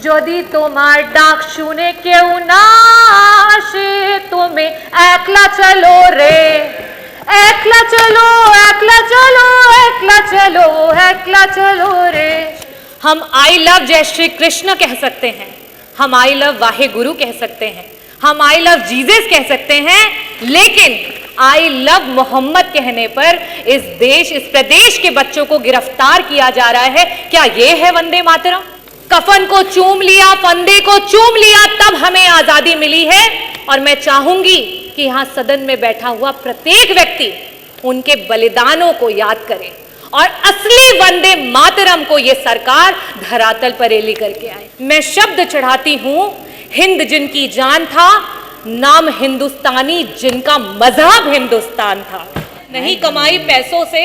যদি তোমার ডাক শুনে কেউ না আসে তুমি একলা চলো রে, একলা चलो একলা चलो একলা चलो একলা चलो रे। हम आई लव जय श्री कृष्ण कह सकते हैं, हम आई लव वाहे गुरु कह सकते हैं, हम आई लव जीसस कह सकते हैं, लेकिन आई लव मोहम्मद कहने पर इस देश इस प्रदेश के बच्चों को गिरफ्तार किया जा रहा है। क्या ये है वंदे मातरम? कफन को चूम लिया, फंदे को चूम लिया, तब हमें आजादी मिली है। और मैं चाहूंगी कि यहां सदन में बैठा हुआ प्रत्येक व्यक्ति उनके बलिदानों को याद करे और असली वंदे मातरम को ये सरकार धरातल पर रेली करके आए। मैं शब्द चढ़ाती हूं, हिंद जिनकी जान था, नाम हिंदुस्तानी जिनका मजहब हिंदुस्तान था। नहीं कमाई पैसों से,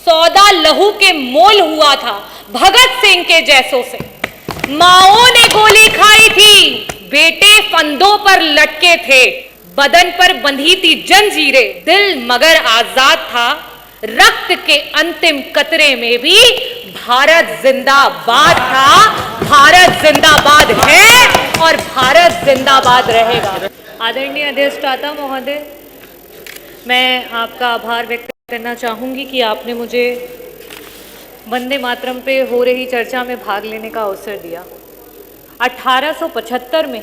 सौदा लहू के मोल हुआ था भगत सिंह के जैसों से। माओं ने गोली खाई थी, बेटे फंदों पर लटके थे, बदन पर बंधी थी जंजीरें, दिल मगर आजाद था। रक्त के अंतिम कतरे में भी भारत जिंदाबाद था। भारत जिंदाबाद है और भारत जिंदाबाद रहेगा। आदरणीय अधिष्ठाता महोदय, मैं आपका आभार व्यक्त करना चाहूंगी कि आपने मुझे वंदे मातरम पे हो रही चर्चा में भाग लेने का अवसर दिया। 1875 में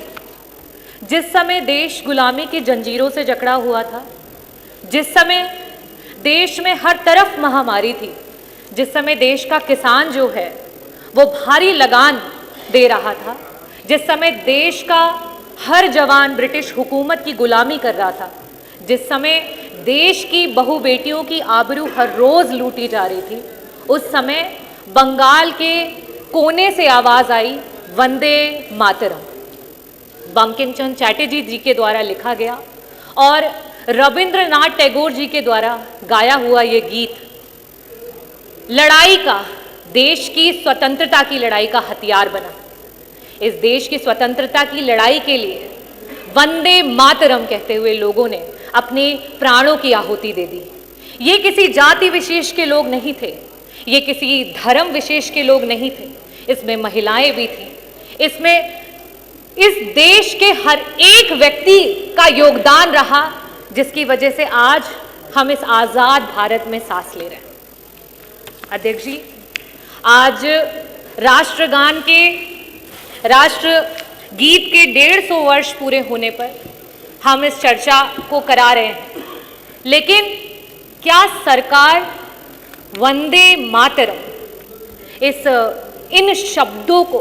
जिस समय देश गुलामी की जंजीरों से जकड़ा हुआ था, जिस समय देश में हर तरफ महामारी थी, जिस समय देश का किसान जो है वो भारी लगान दे रहा था, जिस समय देश का हर जवान ब्रिटिश हुकूमत की गुलामी कर रहा था, जिस समय देश की बहु बेटियों की आबरू हर रोज लूटी जा रही थी, उस समय बंगाल के कोने से आवाज आई वंदे मातरम। बंकिम चंद्र चटर्जी जी के द्वारा लिखा गया और रविंद्रनाथ टैगोर जी के द्वारा गाया हुआ ये गीत लड़ाई का, देश की स्वतंत्रता की लड़ाई का हथियार बना। इस देश की स्वतंत्रता की लड़ाई के लिए वंदे मातरम कहते हुए लोगों ने अपने प्राणों की आहुति दे दी। ये किसी जाति विशेष के लोग नहीं थे, ये किसी धर्म विशेष के लोग नहीं थे, इसमें महिलाएं भी थीं, इसमें इस देश के हर एक व्यक्ति का योगदान रहा, जिसकी वजह से आज हम इस आजाद भारत में सांस ले रहे हैं। अध्यक्ष जी, आज राष्ट्रगान के राष्ट्रगीत के 150 वर्ष पूरे होने पर हम इस चर्चा को करा रहे हैं, लेकिन क्या सरकार वंदे मातरम इन शब्दों को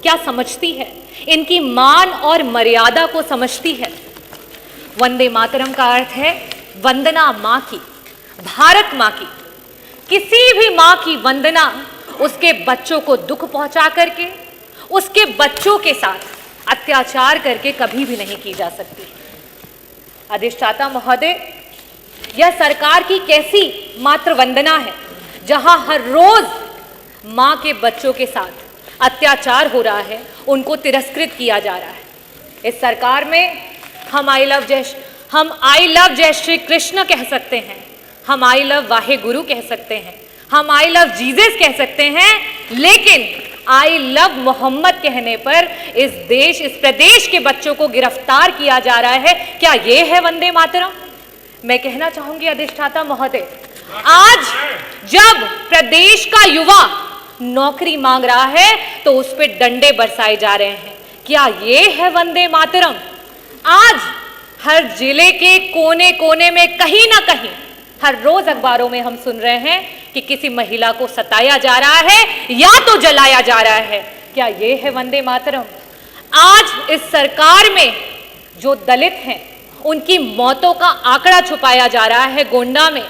क्या समझती है, इनकी मान और मर्यादा को समझती है? वंदे मातरम का अर्थ है वंदना मां की, भारत मां की। किसी भी मां की वंदना उसके बच्चों को दुख पहुंचा करके, उसके बच्चों के साथ अत्याचार करके कभी भी नहीं की जा सकती। अधिष्ठाता महोदय, यह सरकार की कैसी मातृ वंदना है जहां हर रोज मां के बच्चों के साथ अत्याचार हो रहा है, उनको तिरस्कृत किया जा रहा है। इस सरकार में हम आई लव जय श्री कृष्ण कह सकते हैं, हम आई लव वाहे गुरु कह सकते हैं, हम आई लव जीसस कह सकते हैं, लेकिन आई लव मोहम्मद कहने पर इस प्रदेश के बच्चों को गिरफ्तार किया जा रहा है। क्या ये है वंदे मातरम? मैं कहना चाहूंगी अधिष्ठाता महोदय, आज जब प्रदेश का युवा नौकरी मांग रहा है तो उस पर डंडे बरसाए जा रहे हैं। क्या ये है वंदे मातरम? आज हर जिले के कोने कोने में कहीं ना कहीं हर रोज अखबारों में हम सुन रहे हैं कि किसी महिला को सताया जा रहा है या तो जलाया जा रहा है। क्या ये है वंदे मातरम? आज इस सरकार में जो दलित हैं उनकी मौतों का आंकड़ा छुपाया जा रहा है। गोंडा में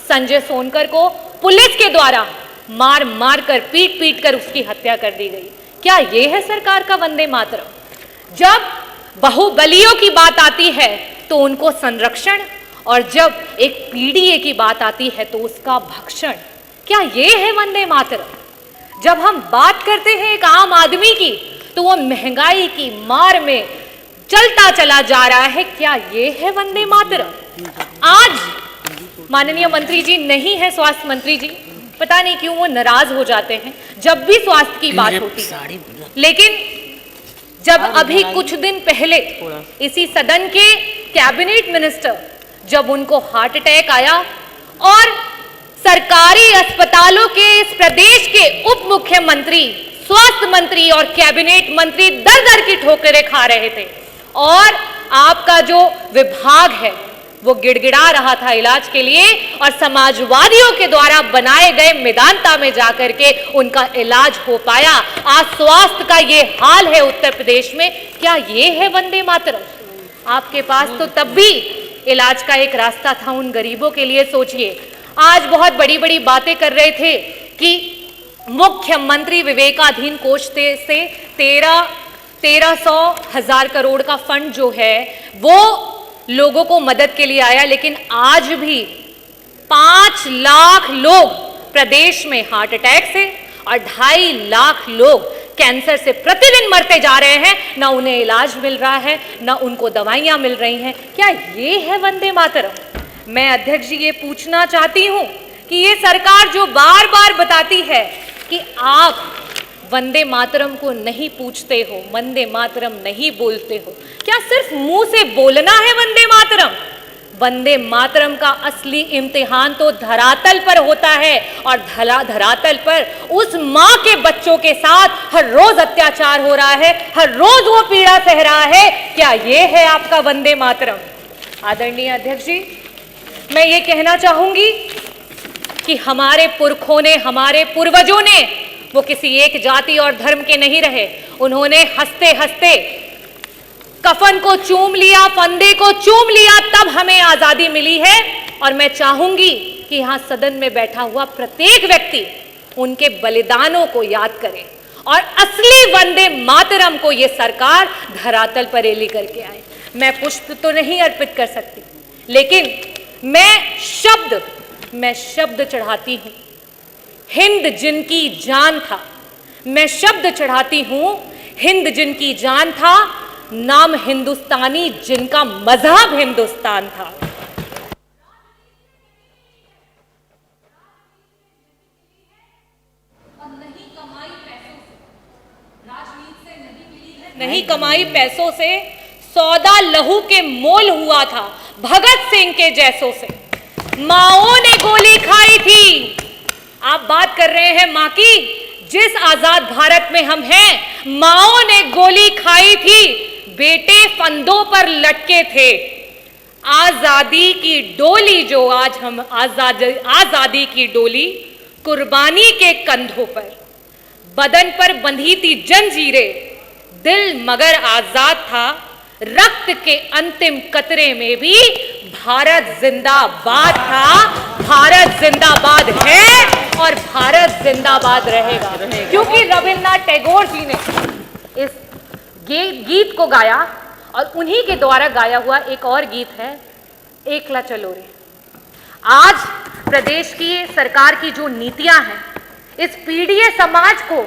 संजय सोनकर को पुलिस के द्वारा मार मार कर, पीट पीट कर उसकी हत्या कर दी गई। क्या ये है सरकार का वंदे मातरम? जब बाहुबलियों की बात आती है तो उनको संरक्षण, और जब एक पीडीए की बात आती है तो उसका भक्षण। क्या ये है वंदे मातरम? जब हम बात करते हैं एक आम आदमी की तो वो महंगाई की मार में चलता चला जा रहा है। क्या ये है वंदे मातरम? आज माननीय मंत्री जी नहीं है, स्वास्थ्य मंत्री जी, पता नहीं क्यों वो नाराज हो जाते हैं जब भी स्वास्थ्य की बात होती है, लेकिन जब अभी कुछ दिन पहले इसी सदन के कैबिनेट मिनिस्टर, जब उनको हार्ट अटैक आया और सरकारी अस्पतालों के इस प्रदेश के उप मुख्यमंत्री, स्वास्थ्य मंत्री और कैबिनेट मंत्री दर दर की ठोकरें खा रहे थे और आपका जो विभाग है वो गिड़गिड़ा रहा था इलाज के लिए, और समाजवादियों के द्वारा बनाए गए मेदांता में जाकर के उनका इलाज हो पाया। आज स्वास्थ्य का ये हाल है उत्तर प्रदेश में। क्या ये है वंदे मातरम? आपके पास तो तब भी इलाज का एक रास्ता था उन गरीबों के लिए। सोचिए, आज बहुत बड़ी बड़ी बातें कर रहे थे कि मुख्यमंत्री विवेकाधीन कोष से 1300 करोड़ का फंड जो है वो लोगों को मदद के लिए आया, लेकिन आज भी 5 लाख लोग प्रदेश में हार्ट अटैक से और 2.5 लाख लोग कैंसर से प्रतिदिन मरते जा रहे हैं। ना उन्हें इलाज मिल रहा है, ना उनको दवाइयां मिल रही हैं। क्या ये है वंदे मातरम? मैं अध्यक्ष जी ये पूछना चाहती हूं कि ये सरकार जो बार बार बताती है कि आप वंदे मातरम को नहीं पूछते हो, वंदे मातरम नहीं बोलते हो, क्या सिर्फ मुंह से बोलना है वंदे मातरम? वंदे मातरम का असली इम्तिहान तो धरातल पर होता है, और धरातल पर उस मां के बच्चों के साथ हर रोज अत्याचार हो रहा है, हर रोज वो पीड़ा सह रहा है। क्या ये है आपका वंदे मातरम? आदरणीय अध्यक्ष जी, मैं ये कहना चाहूंगी कि हमारे पुरखों ने, हमारे पूर्वजों ने, वो किसी एक जाति और धर्म के नहीं रहे। उन्होंने हंसते हंसते कफन को चूम लिया, फंदे को चूम लिया, तब हमें आजादी मिली है। और मैं चाहूंगी कि यहां सदन में बैठा हुआ प्रत्येक व्यक्ति उनके बलिदानों को याद करे और असली वंदे मातरम को ये सरकार धरातल पर ले करके आए। मैं पुष्प तो नहीं अर्पित कर सकती, लेकिन मैं शब्द चढ़ाती हूं। हिंद जिनकी जान था, मैं शब्द चढ़ाती हूं। हिंद जिनकी जान था, नाम हिंदुस्तानी जिनका मजहब हिंदुस्तान था। नहीं कमाई पैसों से, सौदा लहू के मोल हुआ था भगत सिंह के जैसों से। माओं ने गोली खाई थी। आप बात कर रहे हैं मां की, जिस आजाद भारत में हम हैं, माओं ने गोली खाई थी, बेटे फंदों पर लटके थे। आजादी की डोली जो आज हम आजादी की डोली कुर्बानी के कंधों पर, बदन पर बंधी थी जंजीरें, दिल मगर आजाद था। रक्त के अंतिम कतरे में भी भारत जिंदाबाद था। भारत जिंदाबाद है और भारत जिंदाबाद रहेगा, क्योंकि रविन्द्रनाथ टैगोर जी ने इस गीत को गाया, और उन्हीं के द्वारा गाया हुआ एक और गीत है, एकला चलो रे। आज प्रदेश की सरकार की जो नीतियां हैं, इस पीड़ित समाज को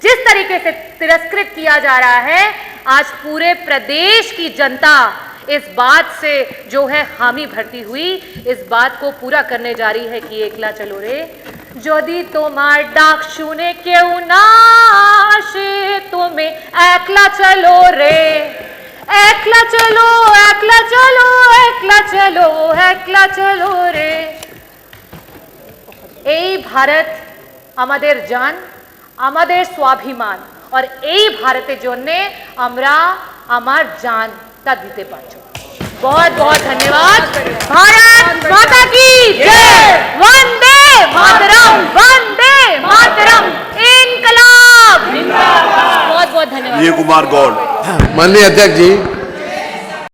जिस तरीके से तिरस्कृत किया जा रहा है, आज पूरे प्रदेश की जनता इस बात से जो है हामी भरती हुई, इस बात को पूरा करने जा रही है कि एकला चलो रे। যদি তোমার ডাক শুনে কেউ না আসে, তুমি একলা চলো রে, একলা চলো, একলা চলো, একলা চলো, একলা চলো রে। এই ভারত আমাদের জান, আমাদের স্বাভিমান, और এই ভারতের জন্য আমরা আমার জানটা দিতে পারছি। बहुत बहुत धन्यवाद। भारत माता की जय। वंदे मातरम, वंदे मातरम, इनकलाब। बहुत बहुत धन्यवाद। ये कुमार गौड़। माननीय अध्यक्ष जी,